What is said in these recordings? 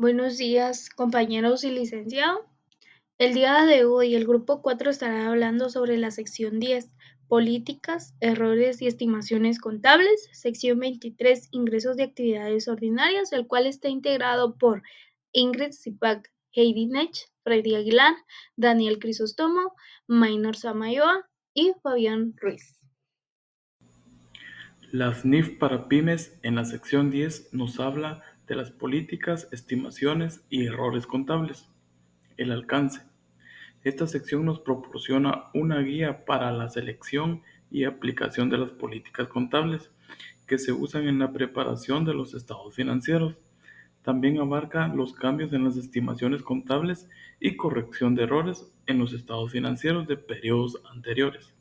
Buenos días, compañeros y licenciado. El día de hoy el grupo 4 estará hablando sobre la sección 10, políticas, errores y estimaciones contables, sección 23, ingresos de actividades ordinarias, el cual está integrado por Ingrid Zipac, Heidi Nech, Freddy Aguilar, Daniel Crisóstomo, Maynor Samayoa y Fabián Ruiz. La SNIF para pymes en la sección 10 nos habla de las políticas, estimaciones y errores contables. El alcance. Esta sección nos proporciona una guía para la selección y aplicación de las políticas contables que se usan en la preparación de los estados financieros. También abarca los cambios en las estimaciones contables y corrección de errores en los estados financieros de periodos anteriores.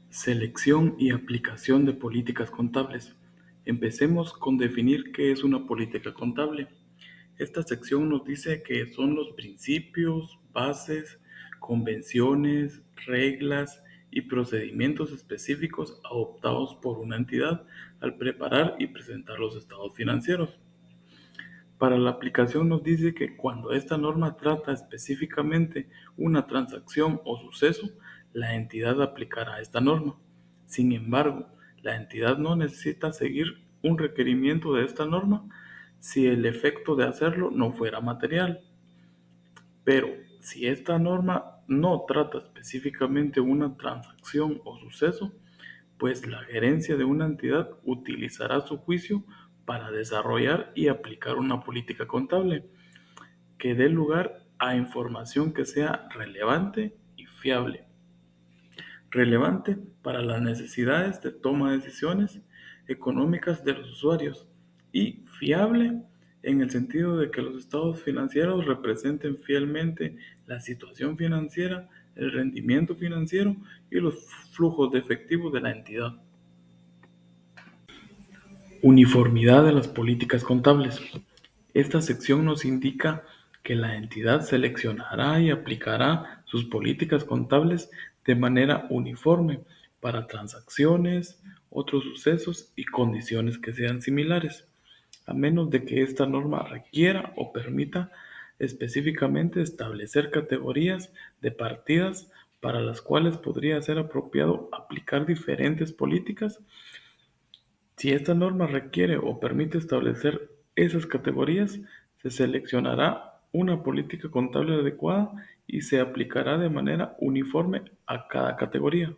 Selección y aplicación de políticas contables. Empecemos con definir qué es una política contable. Esta sección nos dice que son los principios, bases, convenciones, reglas y procedimientos específicos adoptados por una entidad al preparar y presentar los estados financieros. Para la aplicación nos dice que cuando esta norma trata específicamente una transacción o suceso, la entidad aplicará esta norma. Sin embargo, la entidad no necesita seguir un requerimiento de esta norma si el efecto de hacerlo no fuera material. Pero si esta norma no trata específicamente una transacción o suceso, pues la gerencia de una entidad utilizará su juicio para desarrollar y aplicar una política contable que dé lugar a información que sea relevante y fiable. Relevante para las necesidades de toma de decisiones económicas de los usuarios y fiable en el sentido de que los estados financieros representen fielmente la situación financiera, el rendimiento financiero y los flujos de efectivo de la entidad. Uniformidad de las políticas contables. Esta sección nos indica que la entidad seleccionará y aplicará sus políticas contables de manera uniforme para transacciones, otros sucesos y condiciones que sean similares, a menos de que esta norma requiera o permita específicamente establecer categorías de partidas para las cuales podría ser apropiado aplicar diferentes políticas. Si esta norma requiere o permite establecer esas categorías, se seleccionará una política contable adecuada y se aplicará de manera uniforme a cada categoría.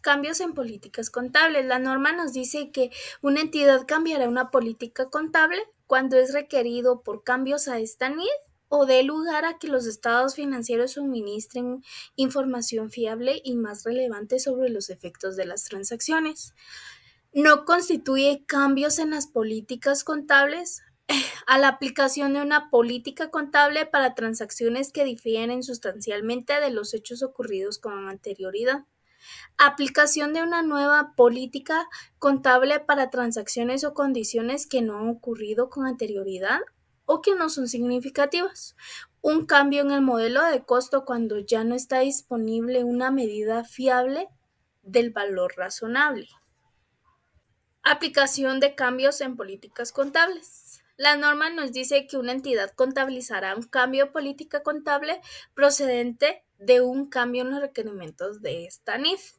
Cambios en políticas contables. La norma nos dice que una entidad cambiará una política contable cuando es requerido por cambios a esta NID o dé lugar a que los estados financieros suministren información fiable y más relevante sobre los efectos de las transacciones. No constituye cambios en las políticas contables a la aplicación de una política contable para transacciones que difieren sustancialmente de los hechos ocurridos con anterioridad. Aplicación de una nueva política contable para transacciones o condiciones que no han ocurrido con anterioridad o que no son significativas. Un cambio en el modelo de costo cuando ya no está disponible una medida fiable del valor razonable. Aplicación de cambios en políticas contables. La norma nos dice que una entidad contabilizará un cambio de política contable procedente de un cambio en los requerimientos de esta NIF.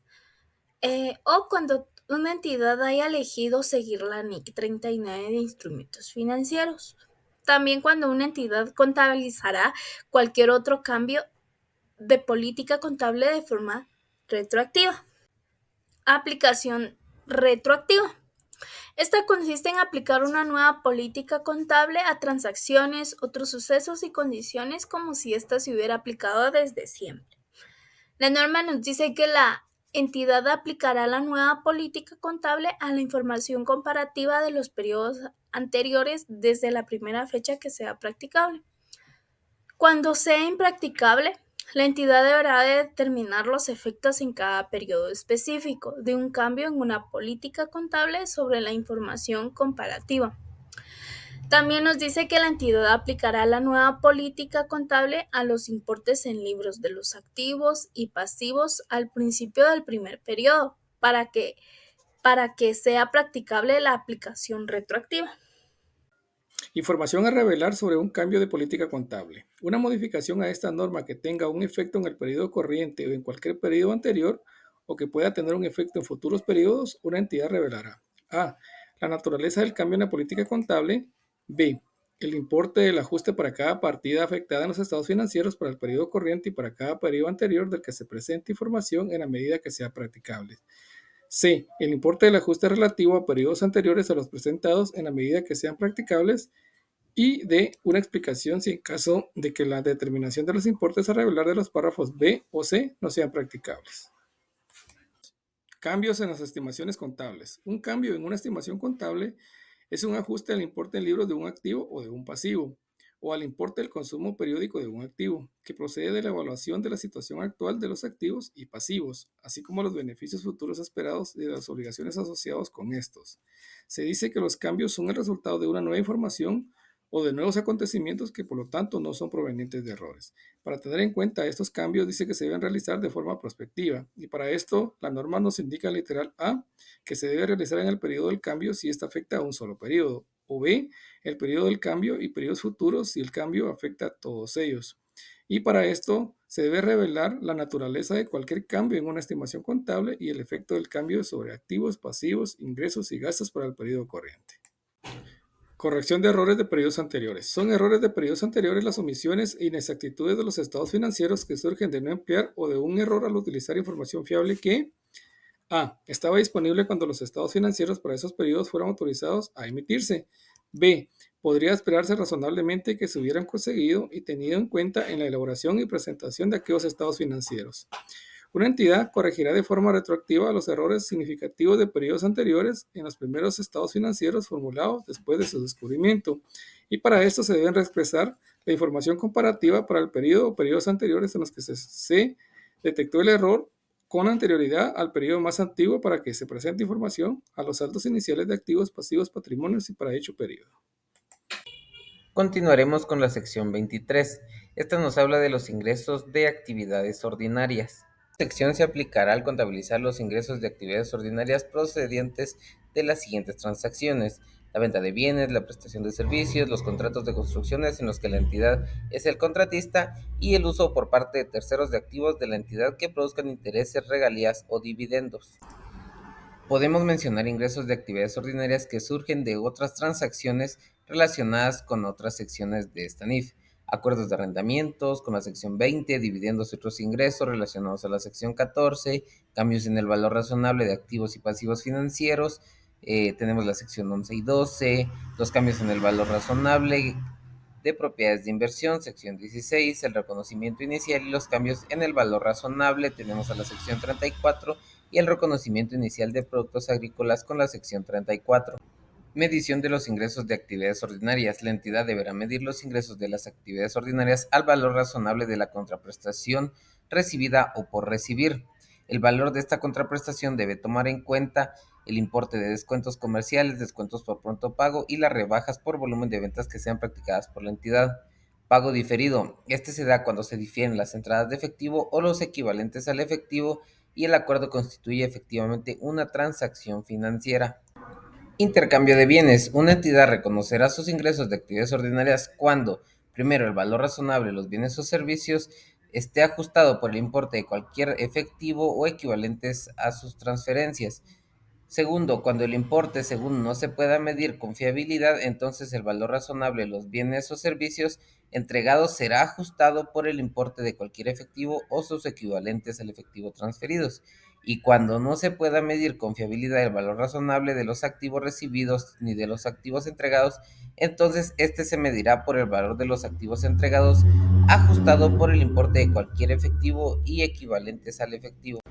O cuando una entidad haya elegido seguir la NIC 39 de instrumentos financieros. También cuando una entidad contabilizará cualquier otro cambio de política contable de forma retroactiva. Aplicación retroactiva. Esta consiste en aplicar una nueva política contable a transacciones, otros sucesos y condiciones como si ésta se hubiera aplicado desde siempre. La norma nos dice que la entidad aplicará la nueva política contable a la información comparativa de los periodos anteriores desde la primera fecha que sea practicable. Cuando sea impracticable, la entidad deberá determinar los efectos en cada periodo específico de un cambio en una política contable sobre la información comparativa. También nos dice que la entidad aplicará la nueva política contable a los importes en libros de los activos y pasivos al principio del primer periodo para que sea practicable la aplicación retroactiva. Información a revelar sobre un cambio de política contable. Una modificación a esta norma que tenga un efecto en el periodo corriente o en cualquier periodo anterior o que pueda tener un efecto en futuros periodos, una entidad revelará: A. La naturaleza del cambio en la política contable. B. El importe del ajuste para cada partida afectada en los estados financieros para el periodo corriente y para cada periodo anterior del que se presente información en la medida que sea practicable. C. El importe del ajuste relativo a periodos anteriores a los presentados en la medida que sean practicables. Y D. Una explicación si en caso de que la determinación de los importes a revelar de los párrafos B o C no sean practicables. Cambios en las estimaciones contables. Un cambio en una estimación contable es un ajuste al importe en libros de un activo o de un pasivo, o al importe del consumo periódico de un activo, que procede de la evaluación de la situación actual de los activos y pasivos, así como los beneficios futuros esperados y de las obligaciones asociadas con estos. Se dice que los cambios son el resultado de una nueva información o de nuevos acontecimientos que por lo tanto no son provenientes de errores. Para tener en cuenta estos cambios dice que se deben realizar de forma prospectiva y para esto la norma nos indica literal A que se debe realizar en el periodo del cambio si ésta afecta a un solo periodo, o B el periodo del cambio y periodos futuros si el cambio afecta a todos ellos. Y para esto se debe revelar la naturaleza de cualquier cambio en una estimación contable y el efecto del cambio sobre activos, pasivos, ingresos y gastos para el periodo corriente. Corrección de errores de periodos anteriores. Son errores de periodos anteriores las omisiones e inexactitudes de los estados financieros que surgen de no emplear o de un error al utilizar información fiable que A. Estaba disponible cuando los estados financieros para esos periodos fueron autorizados a emitirse. B. Podría esperarse razonablemente que se hubieran conseguido y tenido en cuenta en la elaboración y presentación de aquellos estados financieros. Una entidad corregirá de forma retroactiva los errores significativos de periodos anteriores en los primeros estados financieros formulados después de su descubrimiento, y para esto se deben expresar la información comparativa para el periodo o periodos anteriores en los que se detectó el error con anterioridad al periodo más antiguo para que se presente información a los saldos iniciales de activos, pasivos, patrimonios y para dicho periodo. Continuaremos con la sección 23. Esta nos habla de los ingresos de actividades ordinarias. Esta sección se aplicará al contabilizar los ingresos de actividades ordinarias procedentes de las siguientes transacciones: la venta de bienes, la prestación de servicios, los contratos de construcciones en los que la entidad es el contratista y el uso por parte de terceros de activos de la entidad que produzcan intereses, regalías o dividendos. Podemos mencionar ingresos de actividades ordinarias que surgen de otras transacciones relacionadas con otras secciones de esta NIF: acuerdos de arrendamientos con la sección 20, dividendos y otros ingresos relacionados a la sección 14, cambios en el valor razonable de activos y pasivos financieros, tenemos la sección 11 y 12, los cambios en el valor razonable de propiedades de inversión, sección 16, el reconocimiento inicial y los cambios en el valor razonable, tenemos a la sección 34, y el reconocimiento inicial de productos agrícolas con la sección 34. Medición de los ingresos de actividades ordinarias. La entidad deberá medir los ingresos de las actividades ordinarias al valor razonable de la contraprestación recibida o por recibir. El valor de esta contraprestación debe tomar en cuenta el importe de descuentos comerciales, descuentos por pronto pago y las rebajas por volumen de ventas que sean practicadas por la entidad. Pago diferido. Este se da cuando se difieren las entradas de efectivo o los equivalentes al efectivo y el acuerdo constituye efectivamente una transacción financiera. Intercambio de bienes. Una entidad reconocerá sus ingresos de actividades ordinarias cuando, primero, el valor razonable de los bienes o servicios esté ajustado por el importe de cualquier efectivo o equivalentes a sus transferencias. Segundo, cuando el importe según no se pueda medir con fiabilidad, entonces el valor razonable de los bienes o servicios entregados será ajustado por el importe de cualquier efectivo o sus equivalentes al efectivo transferidos. Y cuando no se pueda medir con fiabilidad el valor razonable de los activos recibidos ni de los activos entregados, entonces este se medirá por el valor de los activos entregados ajustado por el importe de cualquier efectivo y equivalentes al efectivo.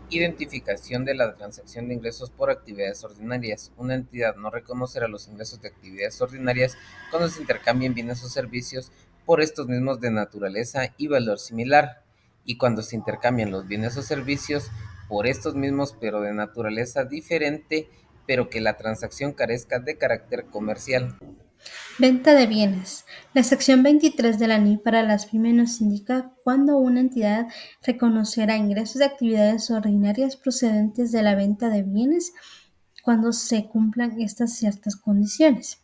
Identificación de la transacción de ingresos por actividades ordinarias. Una entidad no reconocerá los ingresos de actividades ordinarias cuando se intercambien bienes o servicios por estos mismos de naturaleza y valor similar, y cuando se intercambian los bienes o servicios por estos mismos pero de naturaleza diferente, pero que la transacción carezca de carácter comercial. Venta de bienes. La sección 23 de la NIF para las pymes nos indica cuándo una entidad reconocerá ingresos de actividades ordinarias procedentes de la venta de bienes cuando se cumplan estas ciertas condiciones.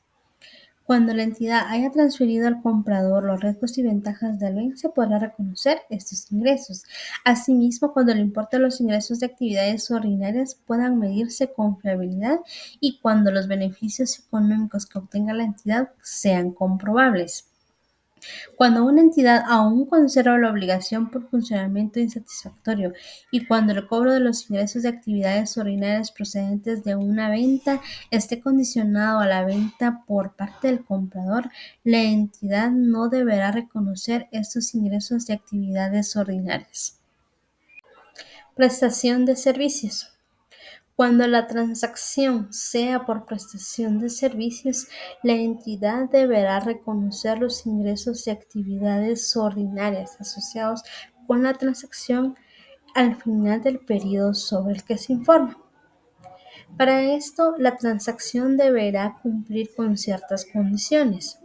Cuando la entidad haya transferido al comprador los riesgos y ventajas del bien, se podrá reconocer estos ingresos. Asimismo, cuando el importe de los ingresos de actividades ordinarias puedan medirse con fiabilidad y cuando los beneficios económicos que obtenga la entidad sean comprobables. Cuando una entidad aún conserva la obligación por funcionamiento insatisfactorio y cuando el cobro de los ingresos de actividades ordinarias procedentes de una venta esté condicionado a la venta por parte del comprador, la entidad no deberá reconocer estos ingresos de actividades ordinarias. Prestación de servicios. Cuando la transacción sea por prestación de servicios, la entidad deberá reconocer los ingresos de actividades ordinarias asociados con la transacción al final del periodo sobre el que se informa. Para esto, la transacción deberá cumplir con ciertas condiciones,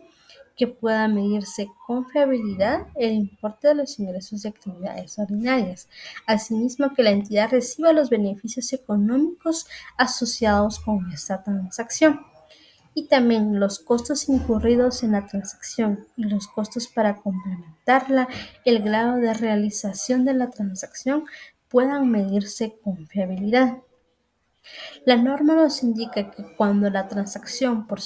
que pueda medirse con fiabilidad el importe de los ingresos de actividades ordinarias, asimismo que la entidad reciba los beneficios económicos asociados con esta transacción, y también los costos incurridos en la transacción y los costos para complementarla, el grado de realización de la transacción puedan medirse con fiabilidad. La norma nos indica que cuando la transacción por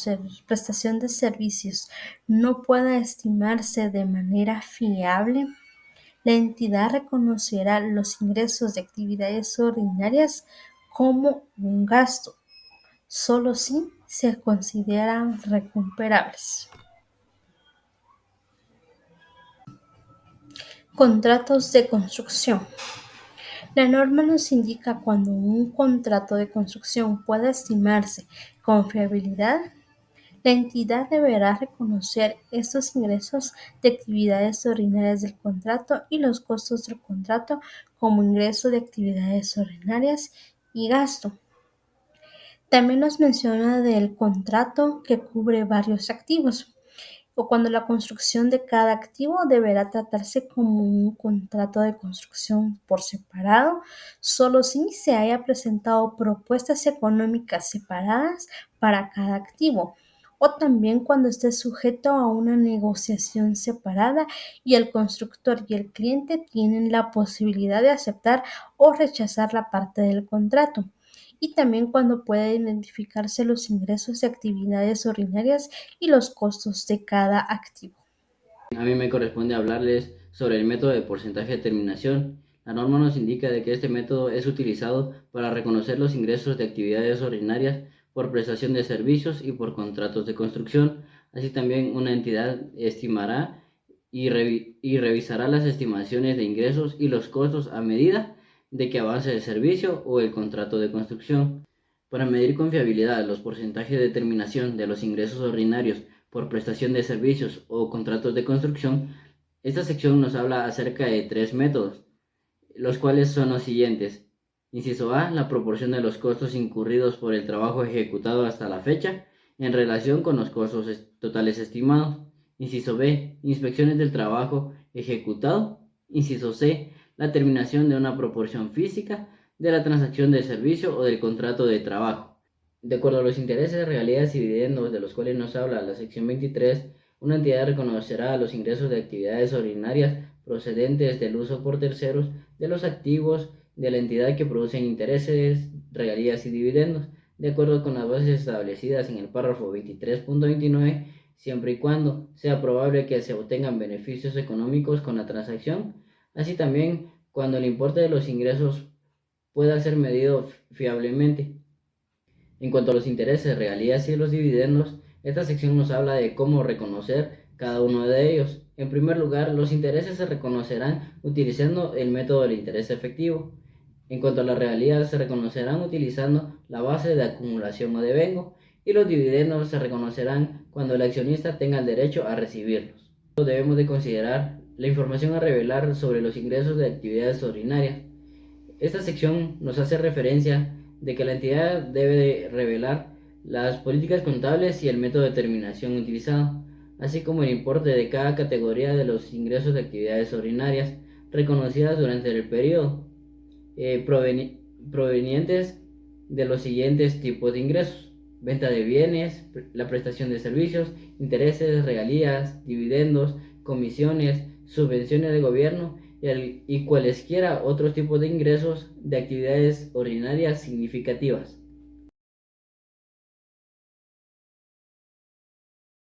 prestación de servicios no pueda estimarse de manera fiable, la entidad reconocerá los ingresos de actividades ordinarias como un gasto, solo si se consideran recuperables. Contratos de construcción. La norma nos indica cuando un contrato de construcción pueda estimarse con fiabilidad, la entidad deberá reconocer estos ingresos de actividades ordinarias del contrato y los costos del contrato como ingreso de actividades ordinarias y gasto. También nos menciona del contrato que cubre varios activos, o cuando la construcción de cada activo deberá tratarse como un contrato de construcción por separado, solo si se haya presentado propuestas económicas separadas para cada activo, o también cuando esté sujeto a una negociación separada y el constructor y el cliente tienen la posibilidad de aceptar o rechazar la parte del contrato. Y también cuando puede identificarse los ingresos de actividades ordinarias y los costos de cada activo. A mí me corresponde hablarles sobre el método de porcentaje de terminación. La norma nos indica de que este método es utilizado para reconocer los ingresos de actividades ordinarias por prestación de servicios y por contratos de construcción. Así también una entidad estimará y revisará las estimaciones de ingresos y los costos a medida de que avance el servicio o el contrato de construcción. Para medir con fiabilidad los porcentajes de terminación de los ingresos ordinarios por prestación de servicios o contratos de construcción, esta sección nos habla acerca de 3 métodos, los cuales son los siguientes. Inciso A, la proporción de los costos incurridos por el trabajo ejecutado hasta la fecha en relación con los costos totales estimados. Inciso B, inspecciones del trabajo ejecutado. Inciso C, la terminación de una proporción física de la transacción del servicio o del contrato de trabajo. De acuerdo a los intereses, regalías y dividendos de los cuales nos habla la sección 23, una entidad reconocerá los ingresos de actividades ordinarias procedentes del uso por terceros de los activos de la entidad que producen intereses, regalías y dividendos, de acuerdo con las bases establecidas en el párrafo 23.29, siempre y cuando sea probable que se obtengan beneficios económicos con la transacción, así también cuando el importe de los ingresos pueda ser medido fiablemente. En cuanto a los intereses, regalías y los dividendos, esta sección nos habla de cómo reconocer cada uno de ellos. En primer lugar, los intereses se reconocerán utilizando el método del interés efectivo. En cuanto a las regalías, se reconocerán utilizando la base de acumulación o devengo, y los dividendos se reconocerán cuando el accionista tenga el derecho a recibirlos. Debemos de considerar la información a revelar sobre los ingresos de actividades ordinarias. Esta sección nos hace referencia de que la entidad debe de revelar las políticas contables y el método de terminación utilizado, así como el importe de cada categoría de los ingresos de actividades ordinarias reconocidas durante el periodo, provenientes de los siguientes tipos de ingresos. venta de bienes, la prestación de servicios, intereses, regalías, dividendos, comisiones, subvenciones de gobierno y cualesquiera otros tipos de ingresos de actividades ordinarias significativas.